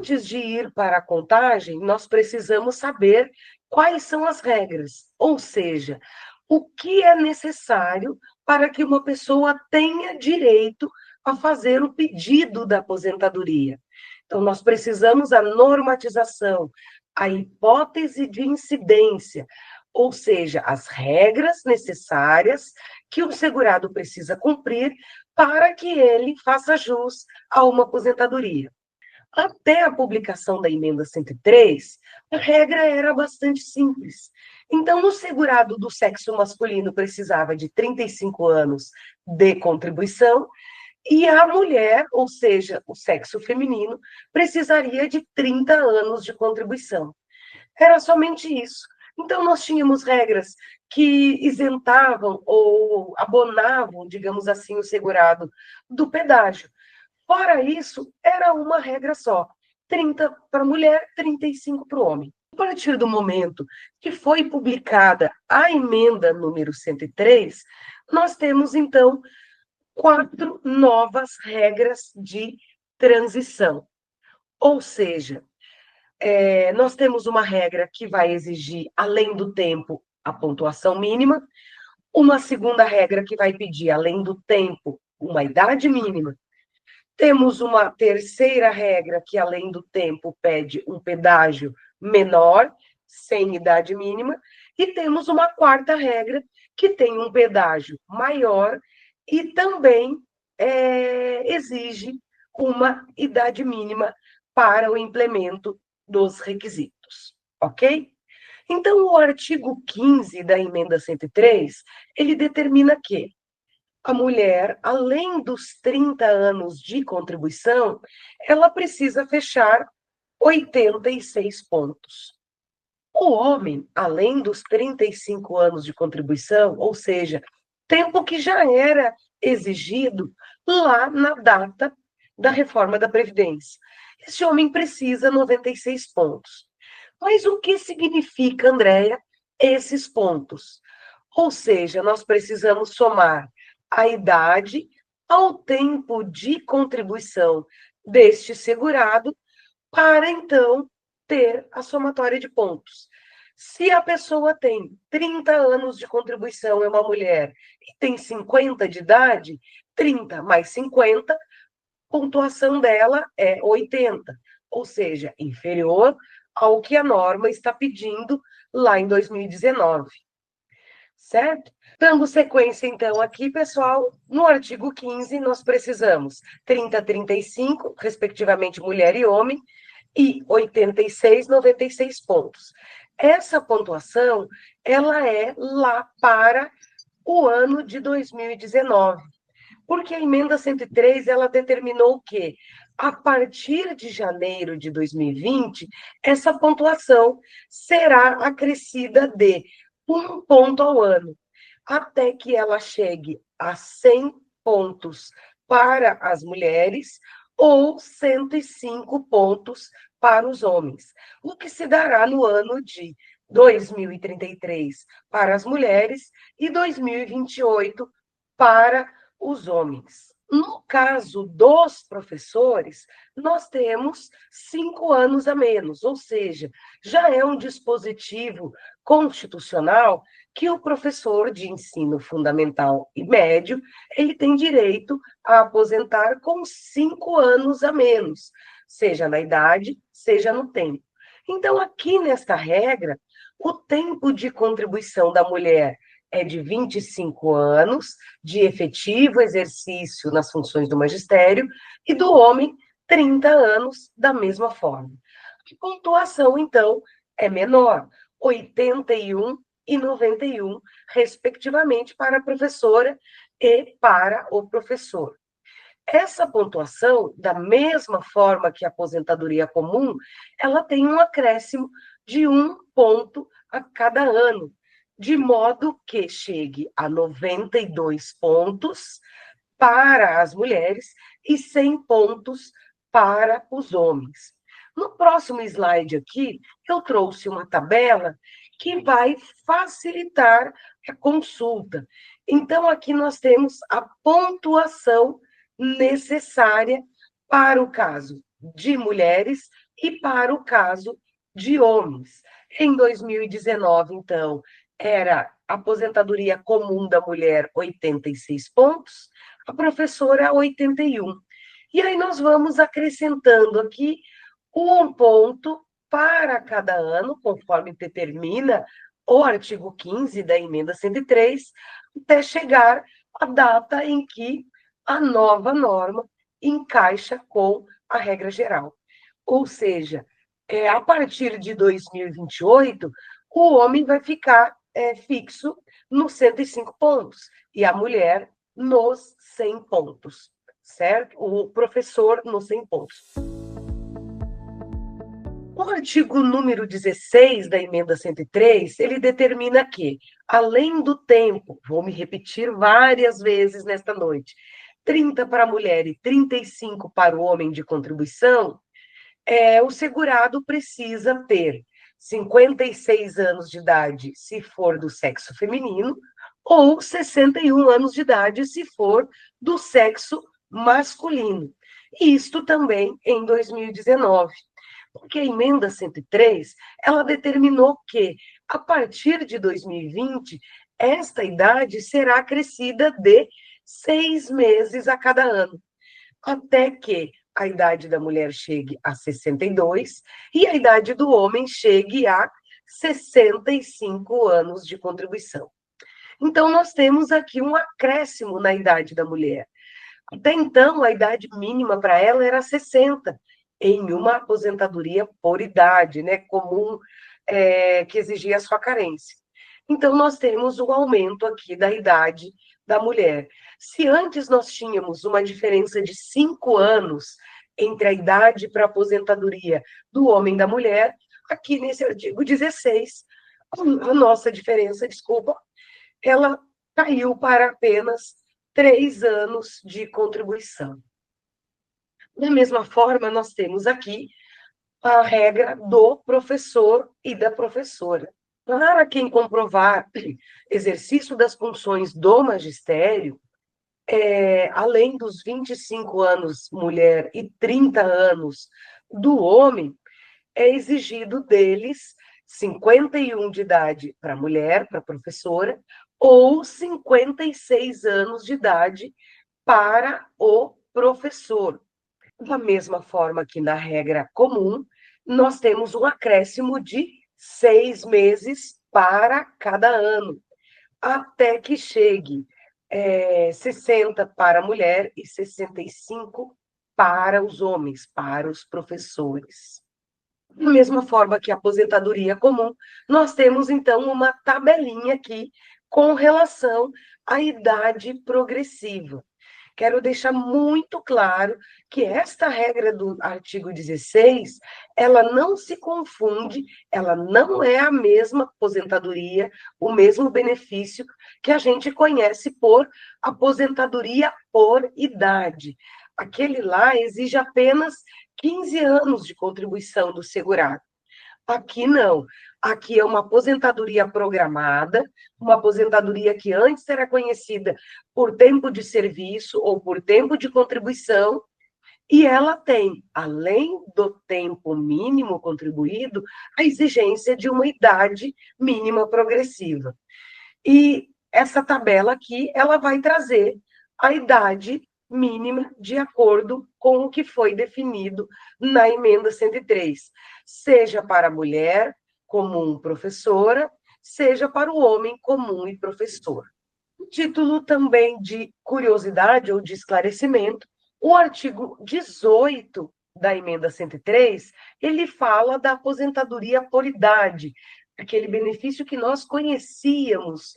Antes de ir para a contagem, nós precisamos saber quais são as regras, ou seja, o que é necessário para que uma pessoa tenha direito a fazer o pedido da aposentadoria. Então, nós precisamos a normatização, a hipótese de incidência, ou seja, as regras necessárias que o segurado precisa cumprir para que ele faça jus a uma aposentadoria. Até a publicação da emenda 103, a regra era bastante simples. Então, o segurado do sexo masculino precisava de 35 anos de contribuição e a mulher, ou seja, o sexo feminino, precisaria de 30 anos de contribuição. Era somente isso. Então, nós tínhamos regras que isentavam ou abonavam, digamos assim, o segurado do pedágio. Fora isso, era uma regra só: 30 para a mulher, 35 para o homem. A partir do momento que foi publicada a emenda número 103, nós temos, então, 4 novas regras de transição. Ou seja, nós temos uma regra que vai exigir, além do tempo, a pontuação mínima, uma segunda regra que vai pedir, além do tempo, uma idade mínima. Temos uma terceira regra que, além do tempo, pede um pedágio menor, sem idade mínima, e temos uma quarta regra que tem um pedágio maior e também exige uma idade mínima para o implemento dos requisitos, ok? Então, o artigo 15 da emenda 103, ele determina que a mulher, além dos 30 anos de contribuição, ela precisa fechar 86 pontos. O homem, além dos 35 anos de contribuição, ou seja, tempo que já era exigido lá na data da reforma da Previdência. Esse homem precisa 96 pontos. Mas o que significa, Andréia, esses pontos? Ou seja, nós precisamos somar a idade ao tempo de contribuição deste segurado para, então, ter a somatória de pontos. Se a pessoa tem 30 anos de contribuição, é uma mulher, e tem 50 de idade, 30 mais 50, a pontuação dela é 80, ou seja, inferior ao que a norma está pedindo lá em 2019. Certo? Dando sequência, então, aqui, pessoal, no artigo 15, nós precisamos 30, 35, respectivamente, mulher e homem, e 86, 96 pontos. Essa pontuação, ela é lá para o ano de 2019, porque a emenda 103, ela determinou que, a partir de janeiro de 2020, essa pontuação será acrescida de 1 ponto ao ano, até que ela chegue a 100 pontos para as mulheres ou 105 pontos para os homens, o que se dará no ano de 2033 para as mulheres e 2028 para os homens. No caso dos professores, nós temos 5 anos a menos, ou seja, já é um dispositivo constitucional que o professor de ensino fundamental e médio, ele tem direito a aposentar com 5 anos a menos, seja na idade, seja no tempo. Então, aqui nesta regra, o tempo de contribuição da mulher é de 25 anos de efetivo exercício nas funções do magistério e do homem 30 anos da mesma forma. A pontuação, então, é menor, 81 e 91, respectivamente, para a professora e para o professor. Essa pontuação, da mesma forma que a aposentadoria comum, ela tem um acréscimo de 1 ponto a cada ano, de modo que chegue a 92 pontos para as mulheres e 100 pontos para os homens. No próximo slide aqui, eu trouxe uma tabela que vai facilitar a consulta. Então, aqui nós temos a pontuação necessária para o caso de mulheres e para o caso de homens. Em 2019, então, era a aposentadoria comum da mulher 86 pontos, a professora 81. E aí nós vamos acrescentando aqui um ponto para cada ano, conforme determina o artigo 15 da emenda 103, até chegar à data em que a nova norma encaixa com a regra geral. Ou seja, a partir de 2028, o homem vai ficar fixo nos 105 pontos e a mulher nos 100 pontos, certo? O professor nos 100 pontos. O artigo número 16 da emenda 103, ele determina que, além do tempo, vou me repetir várias vezes nesta noite, 30 para a mulher e 35 para o homem de contribuição, o segurado precisa ter 56 anos de idade, se for do sexo feminino, ou 61 anos de idade, se for do sexo masculino. Isto também em 2019. Porque a emenda 103, ela determinou que, a partir de 2020, esta idade será acrescida de 6 meses a cada ano, até que a idade da mulher chegue a 62 e a idade do homem chegue a 65 anos de contribuição. Então, nós temos aqui um acréscimo na idade da mulher. Até então, a idade mínima para ela era 60, em uma aposentadoria por idade, né, comum, que exigia a sua carência. Então, nós temos um aumento aqui da idade da mulher. Se antes nós tínhamos uma diferença de 5 anos entre a idade para aposentadoria do homem e da mulher, aqui nesse artigo 16, a nossa diferença, desculpa, ela caiu para apenas 3 anos de contribuição. Da mesma forma, nós temos aqui a regra do professor e da professora. Para quem comprovar exercício das funções do magistério, além dos 25 anos mulher e 30 anos do homem, é exigido deles 51 de idade para a mulher, para a professora, ou 56 anos de idade para o professor. Da mesma forma que na regra comum, nós temos um acréscimo de 6 meses para cada ano, até que chegue 60 para a mulher e 65 para os homens, para os professores. Da mesma forma que a aposentadoria comum, nós temos, então, uma tabelinha aqui com relação à idade progressiva. Quero deixar muito claro que esta regra do artigo 16, ela não se confunde, ela não é a mesma aposentadoria, o mesmo benefício que a gente conhece por aposentadoria por idade. Aquele lá exige apenas 15 anos de contribuição do segurado. Aqui não. Aqui é uma aposentadoria programada, uma aposentadoria que antes era conhecida por tempo de serviço ou por tempo de contribuição, e ela tem, além do tempo mínimo contribuído, a exigência de uma idade mínima progressiva. E essa tabela aqui, ela vai trazer a idade mínima de acordo com o que foi definido na emenda 103, seja para a mulher comum professora, seja para o homem comum e professor. Título também de curiosidade ou de esclarecimento, o artigo 18 da emenda 103, ele fala da aposentadoria por idade, aquele benefício que nós conhecíamos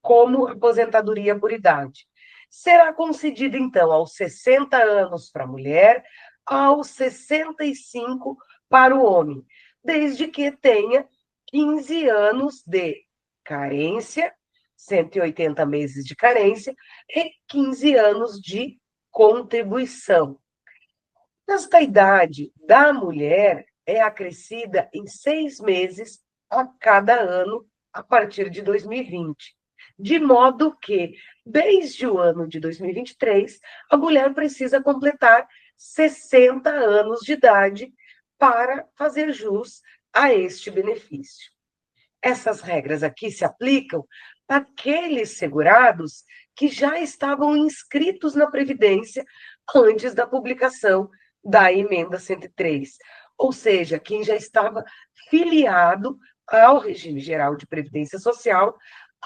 como aposentadoria por idade. Será concedido, então, aos 60 anos para a mulher, aos 65 para o homem, desde que tenha 15 anos de carência, 180 meses de carência, e 15 anos de contribuição. Esta idade da mulher é acrescida em 6 meses a cada ano, a partir de 2020. De modo que, desde o ano de 2023, a mulher precisa completar 60 anos de idade para fazer jus a este benefício. Essas regras aqui se aplicam àqueles segurados que já estavam inscritos na Previdência antes da publicação da emenda 103, ou seja, quem já estava filiado ao regime geral de previdência social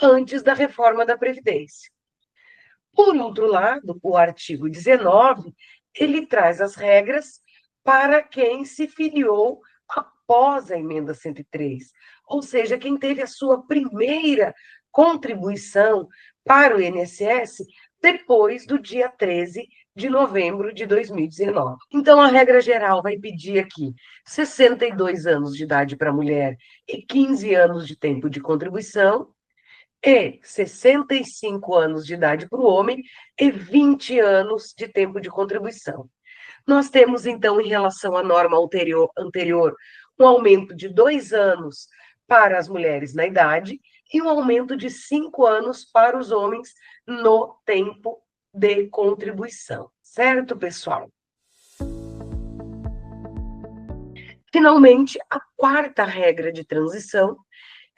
antes da reforma da Previdência. Por outro lado, o artigo 19, ele traz as regras para quem se filiou após a emenda 103, ou seja, quem teve a sua primeira contribuição para o INSS depois do dia 13 de novembro de 2019. Então, a regra geral vai pedir aqui 62 anos de idade para a mulher e 15 anos de tempo de contribuição, e 65 anos de idade para o homem e 20 anos de tempo de contribuição. Nós temos, então, em relação à norma anterior, um aumento de 2 anos para as mulheres na idade e um aumento de 5 anos para os homens no tempo de contribuição. Certo, pessoal? Finalmente, a quarta regra de transição,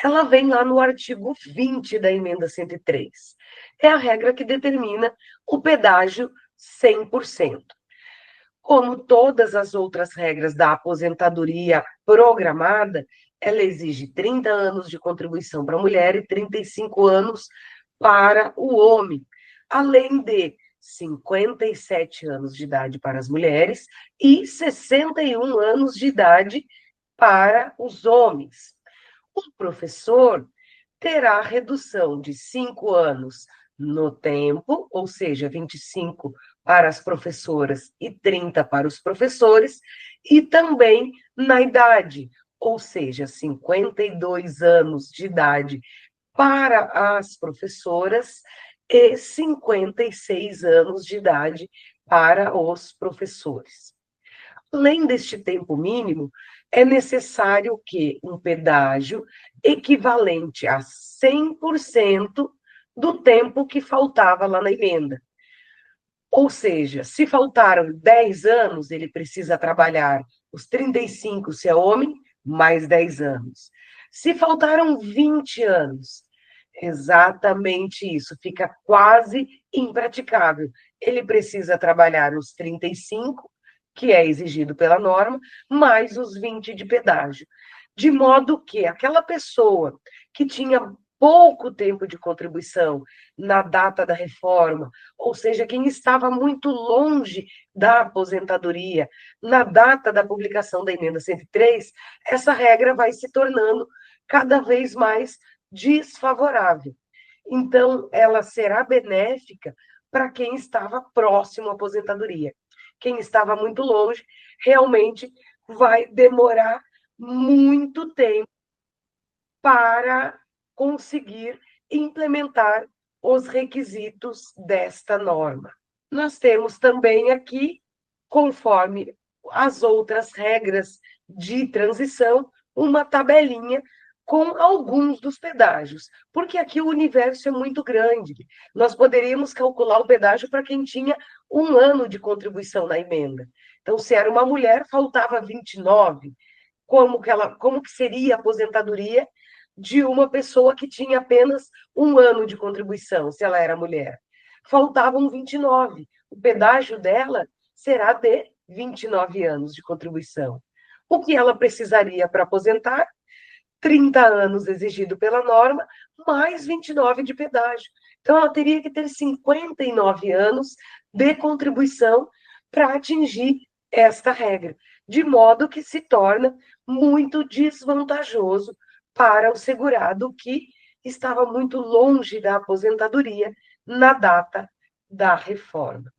ela vem lá no artigo 20 da emenda 103. É a regra que determina o pedágio 100%. Como todas as outras regras da aposentadoria programada, ela exige 30 anos de contribuição para a mulher e 35 anos para o homem, além de 57 anos de idade para as mulheres e 61 anos de idade para os homens. O professor terá redução de 5 anos no tempo, ou seja, 25 para as professoras e 30 para os professores, e também na idade, ou seja, 52 anos de idade para as professoras e 56 anos de idade para os professores. Além deste tempo mínimo, é necessário que um pedágio equivalente a 100% do tempo que faltava lá na emenda. Ou seja, se faltaram 10 anos, ele precisa trabalhar os 35, se é homem, mais 10 anos. Se faltaram 20 anos, exatamente isso, fica quase impraticável. Ele precisa trabalhar os 35, que é exigido pela norma, mais os 20 de pedágio. De modo que aquela pessoa que tinha pouco tempo de contribuição na data da reforma, ou seja, quem estava muito longe da aposentadoria na data da publicação da emenda 103, essa regra vai se tornando cada vez mais desfavorável. Então, ela será benéfica para quem estava próximo à aposentadoria. Quem estava muito longe, realmente vai demorar muito tempo para conseguir implementar os requisitos desta norma. Nós temos também aqui, conforme as outras regras de transição, uma tabelinha com alguns dos pedágios, porque aqui o universo é muito grande. Nós poderíamos calcular o pedágio para quem tinha 1 ano de contribuição na emenda. Então, se era uma mulher, faltava 29. Como que seria a aposentadoria de uma pessoa que tinha apenas 1 ano de contribuição, se ela era mulher? Faltavam 29. O pedágio dela será de 29 anos de contribuição. O que ela precisaria para aposentar? 30 anos exigido pela norma, mais 29 de pedágio. Então, ela teria que ter 59 anos de contribuição para atingir esta regra, de modo que se torna muito desvantajoso para o segurado que estava muito longe da aposentadoria na data da reforma.